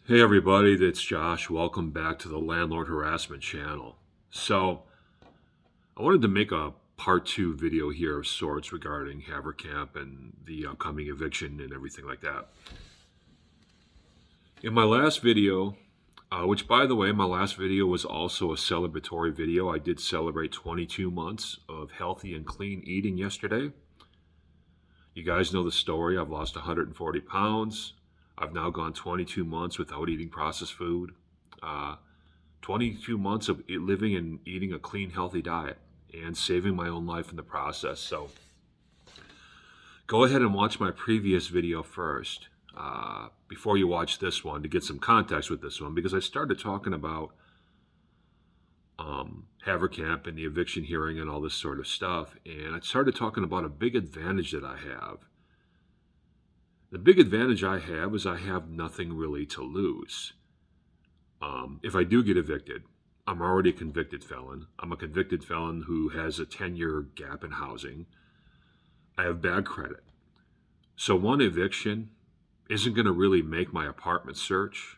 Hey everybody, it's Josh. Welcome back to the Landlord Harassment channel. So, I wanted to make a part two video here of sorts regarding Haverkamp and the upcoming eviction and everything like that. In my last video, which by the way, my last video was also a celebratory video. I did celebrate 22 months of healthy and clean eating yesterday. You guys know the story. I've lost 140 pounds. I've now gone 22 months without eating processed food. 22 months of living and eating a clean, healthy diet and saving my own life in the process. So go ahead and watch my previous video first before you watch this one to get some context with this one, because I started talking about Haverkamp and the eviction hearing and all this sort of stuff. And I started talking about a big advantage that I have. The big advantage I have is I have nothing really to lose. If I do get evicted, I'm already a convicted felon. I'm a convicted felon who has a 10-year gap in housing. I have bad credit. So one eviction isn't going to really make my apartment search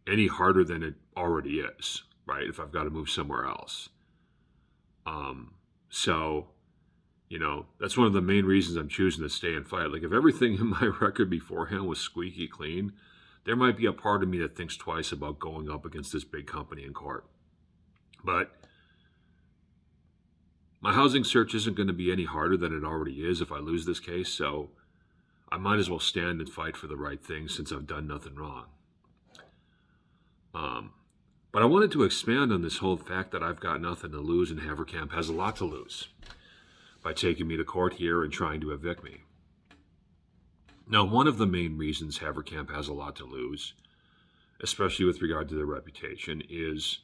any harder than it already is, right? If I've got to move somewhere else. So, that's one of the main reasons I'm choosing to stay and fight. Like, if everything in my record beforehand was squeaky clean, there might be a part of me that thinks twice about going up against this big company in court. But my housing search isn't going to be any harder than it already is if I lose this case, so I might as well stand and fight for the right thing since I've done nothing wrong. But I wanted to expand on this whole fact that I've got nothing to lose and Haverkamp has a lot to lose by taking me to court here and trying to evict me. Now, one of the main reasons Haverkamp has a lot to lose, especially with regard to their reputation, is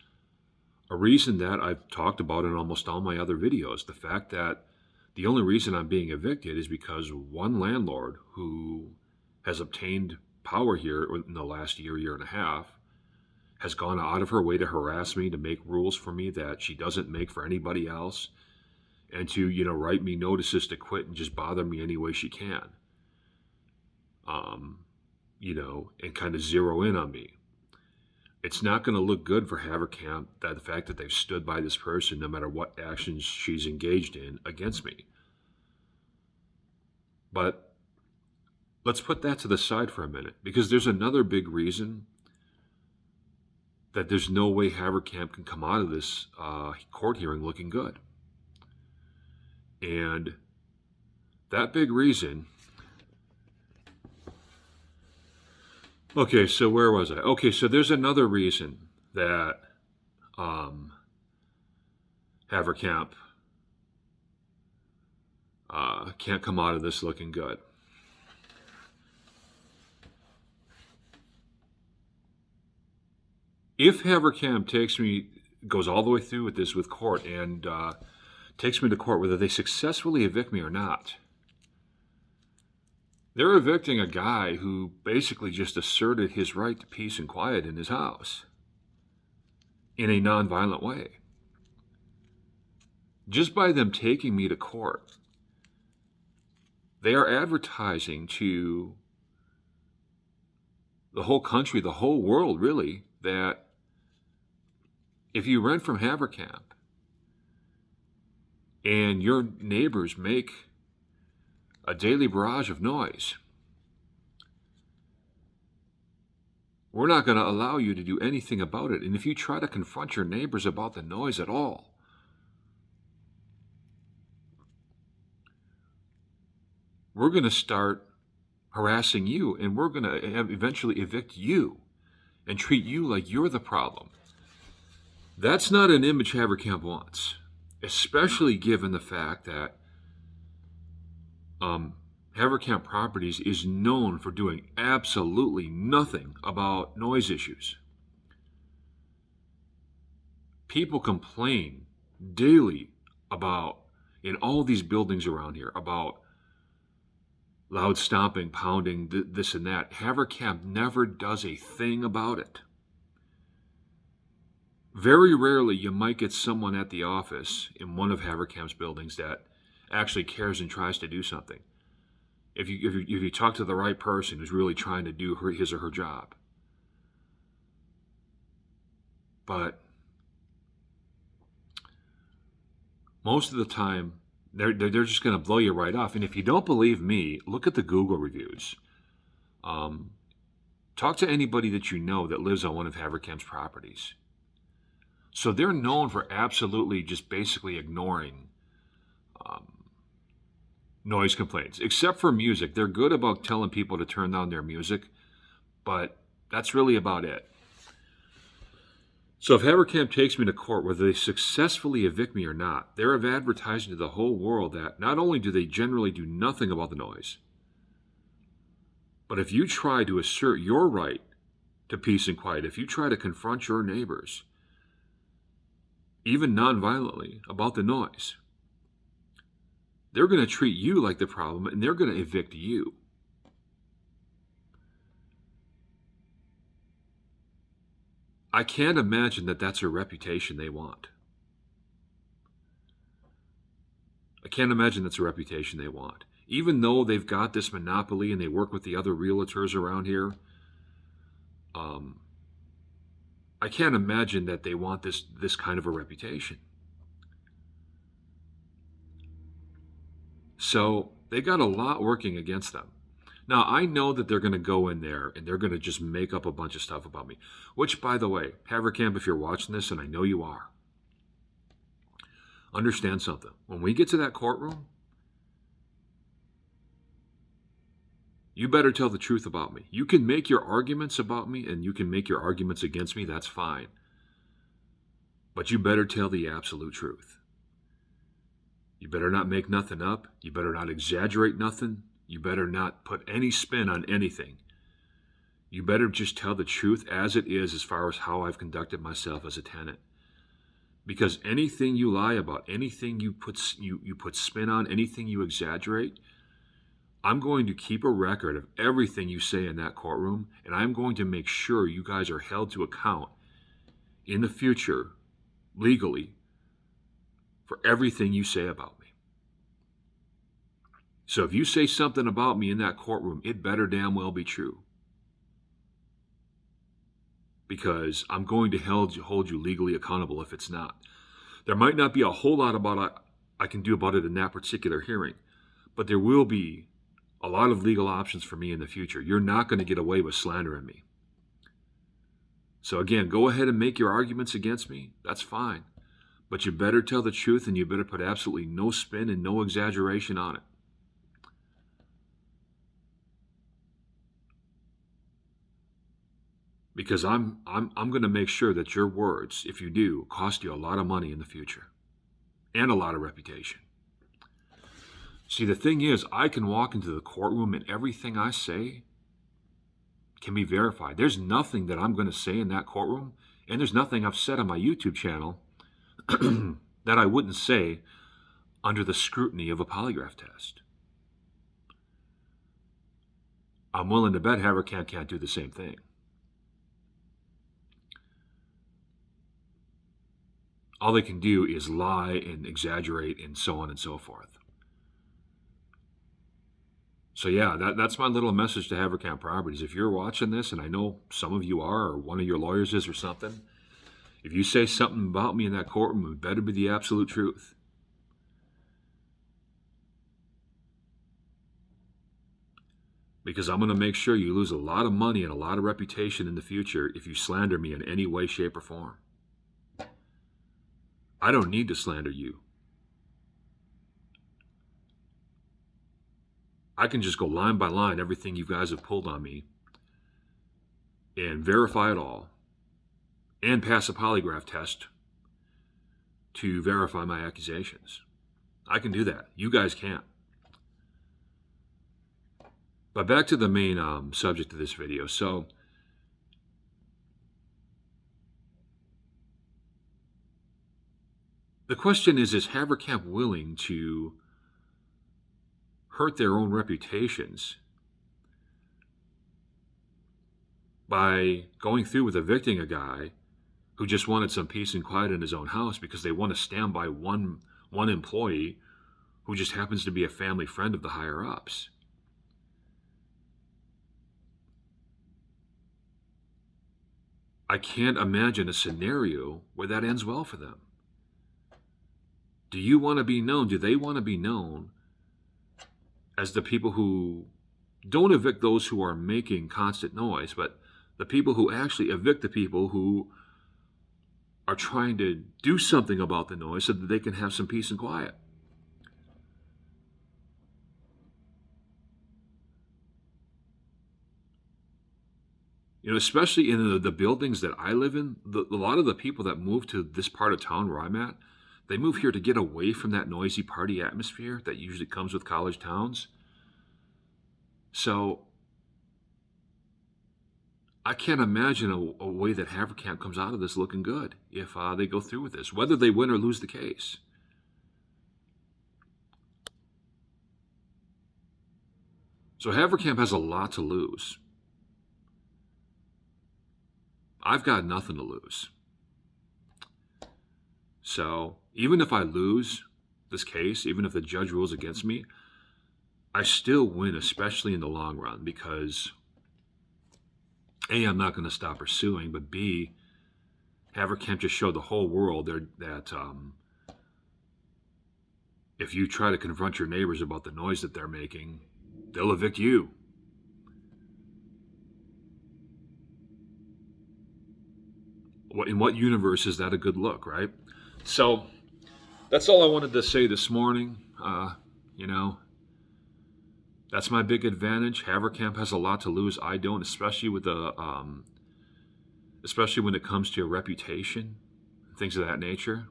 a reason that I've talked about in almost all my other videos. The fact that the only reason I'm being evicted is because one landlord who has obtained power here in the last year and a half, has gone out of her way to harass me, to make rules for me that she doesn't make for anybody else, and to, write me notices to quit and just bother me any way she can. And kind of zero in on me. It's not going to look good for Haverkamp, that the fact that they've stood by this person no matter what actions she's engaged in against me. But let's put that to the side for a minute, because there's another big reason that there's no way Haverkamp can come out of this court hearing looking good. And that big reason... Okay, so where was I? Okay, so there's another reason that Haverkamp can't come out of this looking good. If Haverkamp goes all the way through with this with court and takes me to court, whether they successfully evict me or not, they're evicting a guy who basically just asserted his right to peace and quiet in his house in a nonviolent way. Just by them taking me to court, they are advertising to the whole country, the whole world really, that if you rent from Haverkamp and your neighbors make a daily barrage of noise, we're not going to allow you to do anything about it. And if you try to confront your neighbors about the noise at all, we're going to start harassing you, and we're going to eventually evict you and treat you like you're the problem. That's not an image Haverkamp wants, especially given the fact that Haverkamp Properties is known for doing absolutely nothing about noise issues. People complain daily about, in all these buildings around here, about loud stomping, pounding, this and that. Haverkamp never does a thing about it. Very rarely you might get someone at the office in one of Haverkamp's buildings that actually cares and tries to do something. if you talk to the right person who's really trying to do his or her job. But most of the time, they're just going to blow you right off. And if you don't believe me, look at the Google reviews. Talk to anybody that you know that lives on one of Haverkamp's properties. So they're known for absolutely just basically ignoring noise complaints, except for music. They're good about telling people to turn down their music, but that's really about it. So if Haverkamp takes me to court, whether they successfully evict me or not, they're advertising to the whole world that not only do they generally do nothing about the noise, but if you try to assert your right to peace and quiet, if you try to confront your neighbors, even non-violently, about the noise, they're going to treat you like the problem and they're going to evict you. I can't imagine that that's a reputation they want. I can't imagine that's a reputation they want. Even though they've got this monopoly and they work with the other realtors around here, I can't imagine that they want this kind of a reputation. So they got a lot working against them. Now, I know that they're going to go in there and they're going to just make up a bunch of stuff about me. Which, by the way, Haverkamp, if you're watching this, and I know you are, understand something. When we get to that courtroom, you better tell the truth about me. You can make your arguments about me and you can make your arguments against me. That's fine. But you better tell the absolute truth. You better not make nothing up. You better not exaggerate nothing. You better not put any spin on anything. You better just tell the truth as it is as far as how I've conducted myself as a tenant. Because anything you lie about, anything you put spin on, anything you exaggerate, I'm going to keep a record of everything you say in that courtroom, and I'm going to make sure you guys are held to account in the future, legally, for everything you say about me. So if you say something about me in that courtroom, it better damn well be true. Because I'm going to hold you legally accountable if it's not. There might not be a whole lot I can do about it in that particular hearing, but there will be a lot of legal options for me in the future. You're not going to get away with slandering me. So again, go ahead and make your arguments against me. That's fine. But you better tell the truth and you better put absolutely no spin and no exaggeration on it. Because I'm going to make sure that your words, if you do, cost you a lot of money in the future. And a lot of reputation. See, the thing is, I can walk into the courtroom and everything I say can be verified. There's nothing that I'm going to say in that courtroom, and there's nothing I've said on my YouTube channel that I wouldn't say under the scrutiny of a polygraph test. I'm willing to bet Haverkamp can't do the same thing. All they can do is lie and exaggerate and so on and so forth. So yeah, that's my little message to Haverkamp Properties. If you're watching this, and I know some of you are, or one of your lawyers is or something, if you say something about me in that courtroom, it better be the absolute truth. Because I'm going to make sure you lose a lot of money and a lot of reputation in the future if you slander me in any way, shape, or form. I don't need to slander you. I can just go line by line everything you guys have pulled on me and verify it all and pass a polygraph test to verify my accusations. I can do that. You guys can't. But back to the main subject of this video. So, the question is Haverkamp willing to hurt their own reputations by going through with evicting a guy who just wanted some peace and quiet in his own house because they want to stand by one employee who just happens to be a family friend of the higher-ups? I can't imagine a scenario where that ends well for them. Do you want to be known? Do they want to be known as the people who don't evict those who are making constant noise, but the people who actually evict the people who are trying to do something about the noise so that they can have some peace and quiet? You know, especially in the buildings that I live in, a lot of the people that move to this part of town where I'm at, they move here to get away from that noisy party atmosphere that usually comes with college towns. So I can't imagine a way that Haverkamp comes out of this looking good if they go through with this, whether they win or lose the case. So Haverkamp has a lot to lose. I've got nothing to lose. So even if I lose this case, even if the judge rules against me, I still win, especially in the long run, because A, I'm not going to stop pursuing, but B, Haverkamp just showed the whole world that if you try to confront your neighbors about the noise that they're making, they'll evict you. In what universe is that a good look, right? So that's all I wanted to say this morning. You know, that's my big advantage. Haverkamp has a lot to lose. I don't, especially especially when it comes to your reputation, things of that nature.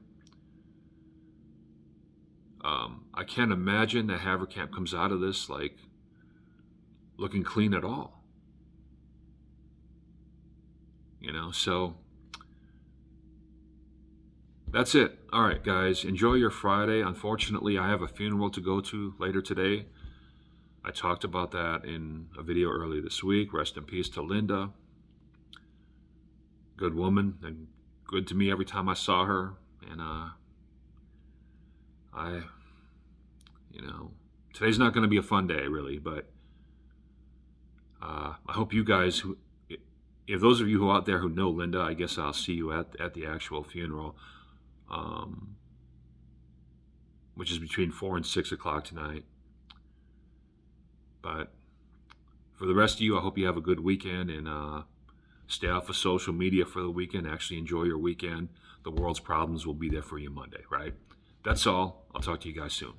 I can't imagine that Haverkamp comes out of this like looking clean at all. You know, so that's it. All right, guys, enjoy your Friday. Unfortunately, I have a funeral to go to later today. I talked about that in a video earlier this week. Rest in peace to Linda. Good woman and good to me every time I saw her. And today's not going to be a fun day, really, but I hope you guys, if those of you who are out there who know Linda, I guess I'll see you at the actual funeral, which is between 4 and 6 o'clock tonight. But for the rest of you, I hope you have a good weekend and stay off of social media for the weekend. Actually enjoy your weekend. The world's problems will be there for you Monday, right? That's all. I'll talk to you guys soon.